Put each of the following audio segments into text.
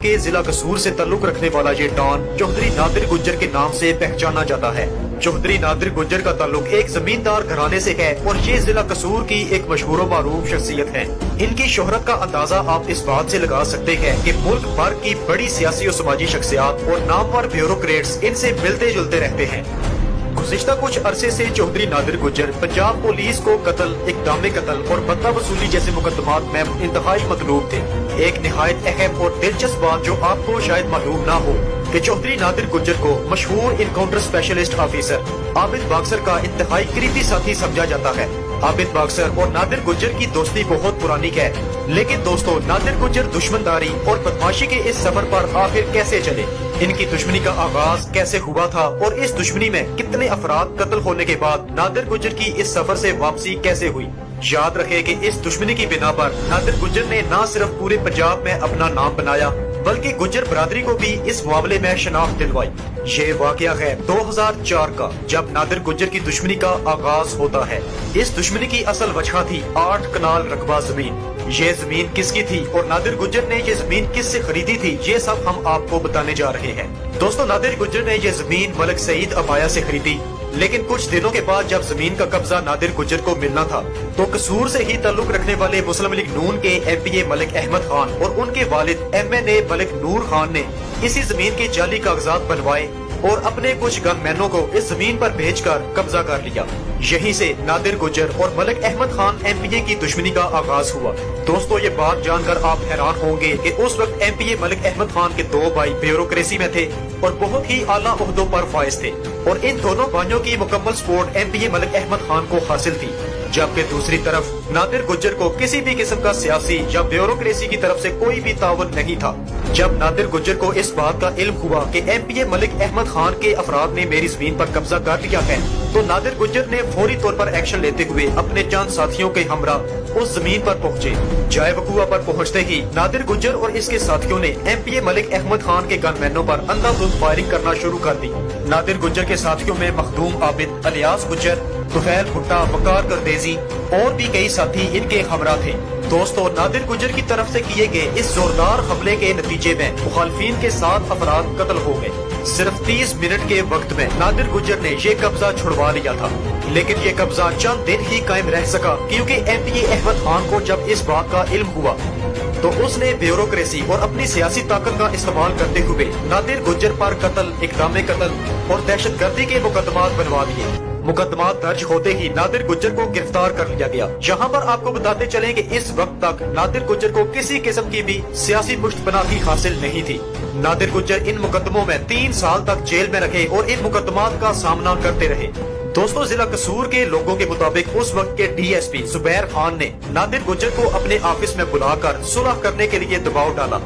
के जिला कसूर से ताल्लुक रखने वाला ये डॉन चौधरी नादिर गुज्जर के नाम से पहचाना जाता है। चौधरी नादिर गुज्जर का ताल्लुक एक जमींदार घराने से है और ये जिला कसूर की एक मशहूर व मारूफ शख्सियत है। इनकी शोहरत का अंदाजा आप इस बात से लगा सकते हैं कि मुल्क भर की बड़ी सियासी और समाजी शख्सियात और नामवर ब्यूरोक्रेट्स इनसे मिलते जुलते रहते हैं। गुज़िश्ता कुछ अरसे से चौधरी नादिर गुज्जर पंजाब पुलिस को कत्ल, इक़दाम कत्ल और बदला वसूली जैसे मुकदमात में इंतहाई मतलूब थे। एक निहायत अहम और दिलचस्प बात जो आपको शायद मालूम ना हो कि चौधरी नादिर गुज्जर को मशहूर encounter specialist officer Abid boxer का इंतहाई करीबी साथी समझा जाता है। आबिद बाक्सर और नादिर गुज्जर की दोस्ती बहुत पुरानी है, लेकिन दोस्तों नादिर गुज्जर दुश्मनदारी और बदमाशी के इस सफर पर आखिर कैसे चले, इनकी दुश्मनी का आगाज कैसे हुआ था और इस दुश्मनी में कितने अफराद कत्ल होने के बाद नादिर गुज्जर की इस सफर से वापसी कैसे हुई। याद रखे कि इस दुश्मनी की बिना पर नादिर गुज्जर ने न सिर्फ पूरे पंजाब में अपना नाम बनाया बल्कि गुज्जर बरादरी को भी इस मामले में शनाख्त दिलवाई। ये वाकया है 2004 का, जब नादिर गुज्जर की दुश्मनी का आगाज होता है। इस दुश्मनी की असल वजह थी 8 कनाल रकबा जमीन। ये जमीन किसकी थी और नादिर गुज्जर ने ये जमीन किस से खरीदी थी, ये सब हम आपको बताने जा रहे हैं। दोस्तों नादिर गुज्जर ने ये जमीन मलिक सईद अबाया से खरीदी, लेकिन कुछ दिनों के बाद जब जमीन का कब्जा नादिर गुज्जर को मिलना था तो कसूर से ही ताल्लुक रखने वाले मुस्लिम लीग नून के MPA मलिक अहमद खान और उनके वालिद MNA मलिक नूर खान ने इसी जमीन के जाली कागजात बनवाए और अपने कुछ गनमैनों को इस जमीन पर भेजकर कब्जा कर लिया। यहीं से नादिर गुज्जर और मलिक अहमद खान MPA की दुश्मनी का आगाज हुआ। दोस्तों ये बात जानकर आप हैरान होंगे कि उस वक्त MPA मलिक अहमद खान के 2 भाई ब्यूरोक्रेसी में थे और बहुत ही आला ओहदों पर फाइज थे और इन दोनों भाइयों की मुकम्मल सपोर्ट MPA मलिक अहमद खान को हासिल थी, जबकि दूसरी तरफ नादिर गुज्जर को किसी भी किस्म का सियासी या ब्यूरोक्रेसी की तरफ से कोई भी ताउन नहीं था। जब नादिर गुज्जर को इस बात का इल्म हुआ कि MPA मलिक अहमद खान के अफराद ने मेरी जमीन पर कब्जा कर लिया है तो नादिर गुज्जर ने फौरी तौर पर एक्शन लेते हुए अपने चंद साथियों के हमरा उस जमीन पर पहुंचे। जाए वकुआ पर पहुंचते ही नादिर गुज्जर और इसके साथियों ने MPA मलिक अहमद खान के गनमैनों पर अंधाधुंध फायरिंग करना शुरू कर दी। नादिर गुज्जर के साथियों में मखदूम आबिद, अलियास गुज्जर, तुफैल भुट्टा, वकार करदेजी और भी कई साथी इनके हमरा थे। दोस्तों नादिर गुज्जर की तरफ से किए गए इस जोरदार हमले के नतीजे में मुखालफिन के 7 अफराद कत्ल हो गए। सिर्फ 30 मिनट के वक्त में नादिर गुज्जर ने ये कब्जा छुड़वा लिया था, लेकिन ये कब्जा चंद दिन ही कायम रह सका क्योंकि MPA अहमद खान को जब इस बात का इल्म हुआ तो उसने ब्यूरोक्रेसी और अपनी सियासी ताकत का इस्तेमाल करते हुए नादिर गुज्जर पर कत्ल, इक़दाम कत्ल और दहशतगर्दी के मुकदमात बनवा दिए। मुकदमात दर्ज होते ही नादिर गुज्जर को गिरफ्तार कर लिया गया। यहाँ पर आपको बताते चलें कि इस वक्त तक नादिर गुज्जर को किसी किस्म की भी सियासी पुष्टपनाही हासिल नहीं थी। नादिर गुज्जर इन मुकदमों में 3 साल तक जेल में रहे और इन मुकदमात का सामना करते रहे। दोस्तों जिला कसूर के लोगों के मुताबिक उस वक्त के DSP जुबैर खान ने नादिर गुज्जर को अपने ऑफिस में बुलाकर सुलह करने के लिए दबाव डाला,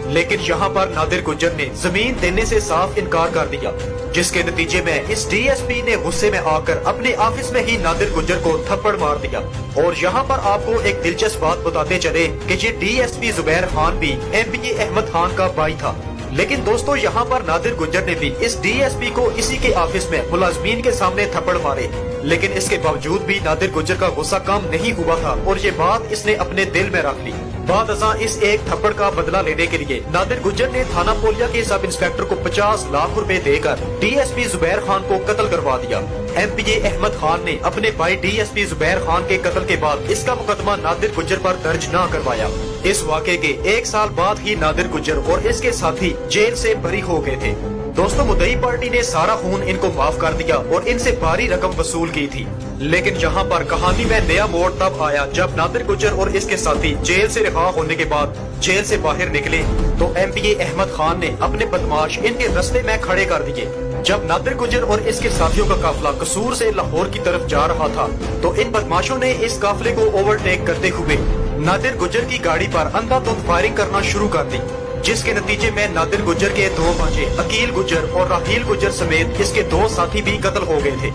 लेकिन यहाँ पर नादिर गुज्जर ने जमीन देने से साफ इनकार कर दिया, जिसके नतीजे में इस DSP ने गुस्से में आकर अपने ऑफिस में ही नादिर गुज्जर को थप्पड़ मार दिया। और यहाँ पर आपको एक दिलचस्प बात बताते चले कि ये DSP जुबैर खान भी MPA अहमद खान का भाई था। लेकिन दोस्तों यहाँ पर नादिर गुज्जर ने भी इस DSP को इसी के ऑफिस में मुलाजमीन के सामने थप्पड़ मारे, लेकिन इसके बावजूद भी नादिर गुज्जर का गुस्सा कम नहीं हुआ था और ये बात इसने अपने दिल में रख ली। बाद अज़ां इस एक थप्पड़ का बदला लेने के लिए नादिर गुज्जर ने थाना पोलिया के सब इंस्पेक्टर को 50 लाख रुपए देकर DSP जुबैर खान को कत्ल करवा दिया। MPA अहमद खान ने अपने भाई DSP जुबैर खान के कत्ल के बाद इसका मुकदमा नादिर गुज्जर पर दर्ज न करवाया। इस वाक़े के 1 साल बाद ही नादिर गुज्जर और इसके साथी जेल से बरी हो गए थे। दोस्तों मुद्दई पार्टी ने सारा खून इनको माफ कर दिया और इनसे भारी रकम वसूल की थी। लेकिन यहाँ पर कहानी में नया मोड़ तब आया जब नादिर गुज्जर और इसके साथी जेल से रिहा होने के बाद जेल से बाहर निकले तो MPA अहमद खान ने अपने बदमाश इनके रास्ते में खड़े कर दिए। जब नादिर गुज्जर और इसके साथियों का काफिला कसूर से लाहौर की तरफ जा रहा था तो इन बदमाशों ने इस काफिले को ओवरटेक करते हुए नादिर गुज्जर की गाड़ी पर अंधाधुंध फायरिंग करना शुरू कर दी, जिसके नतीजे में नादिर गुज्जर के 2 भांजे अकील गुज्जर और राहील गुज्जर समेत इसके 2 साथी भी कत्ल हो गए थे।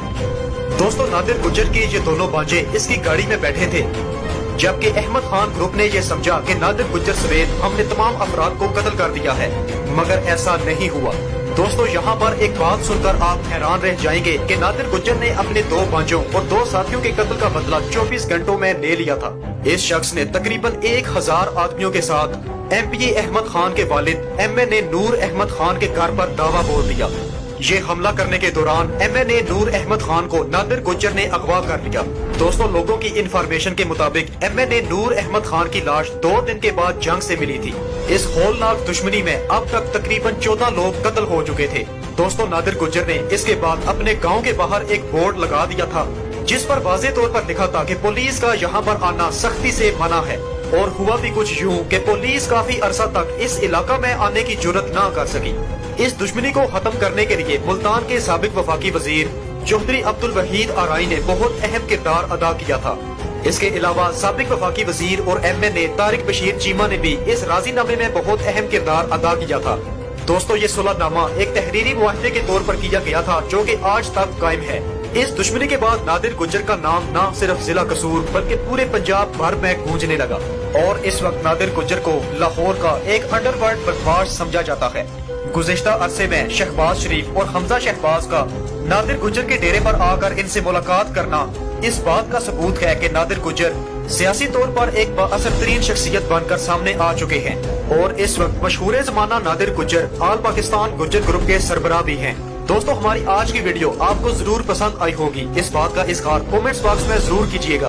दोस्तों नादिर गुज्जर के ये दोनों भांजे इसकी गाड़ी में बैठे थे, जबकि अहमद खान ग्रुप ने ये समझा कि नादिर गुज्जर समेत हमने तमाम अफराद को कत्ल कर दिया है, मगर ऐसा नहीं हुआ। दोस्तों यहाँ पर एक बात सुनकर आप हैरान रह जाएंगे कि नादिर गुज्जर ने अपने 2 भांजों और 2 साथियों के कत्ल का बदला 24 घंटों में ले लिया था। इस शख्स ने तकरीबन 1000 आदमियों के साथ MP अहमद खान के वालिद MNA नूर अहमद खान के घर पर दावा बोल दिया। ये हमला करने के दौरान MNA नूर अहमद खान को नादिर गुज्जर ने अगवा कर लिया। दोस्तों, लोगों की इंफॉर्मेशन के मुताबिक MNA नूर अहमद खान की लाश 2 दिन के बाद जंग से मिली थी। इस होलनाक दुश्मनी में अब तक तकरीबन 14 लोग कत्ल हो चुके थे। दोस्तों, नादिर गुज्जर ने इसके बाद अपने गाँव के बाहर एक बोर्ड लगा दिया था जिस पर वाज़ेह तौर पर लिखा था कि पुलिस का यहाँ पर आना सख्ती से मना है। और हुआ भी कुछ यूं कि पुलिस काफी अरसा तक इस इलाका में आने की जुर्रत ना कर सकी। इस दुश्मनी को खत्म करने के लिए मुल्तान के साबिक वफाकी वजीर चौधरी अब्दुल वहीद आराई ने बहुत अहम किरदार अदा किया था। इसके अलावा साबिक वफाकी वजीर और MNA तारिक बशीर चीमा ने भी इस राजीनामे में बहुत अहम किरदार अदा किया था। दोस्तों, ये सुलहनामा एक तहरीरी मुआहदे के तौर पर किया गया था जो कि आज तक कायम है। इस दुश्मनी के बाद नादिर गुज्जर का नाम न सिर्फ जिला कसूर बल्कि पूरे पंजाब भर में गूंजने लगा और इस वक्त नादिर गुज्जर को लाहौर का एक अंडरवर्ल्ड बदमाश समझा जाता है। गुज़िश्ता अरसे में शहबाज शरीफ और हमजा शहबाज का नादिर गुज्जर के डेरे पर आकर इनसे मुलाकात करना इस बात का सबूत है कि नादिर गुज्जर सियासी तौर पर एक बाअसर तरीन शख्सियत बनकर सामने आ चुके हैं और इस वक्त मशहूर जमाना नादिर गुज्जर आल पाकिस्तान गुज्जर ग्रुप के सरबराह भी हैं। दोस्तों, हमारी आज की वीडियो आपको जरूर पसंद आई होगी। इस बात का इजहार कमेंट्स बॉक्स में जरूर कीजिएगा।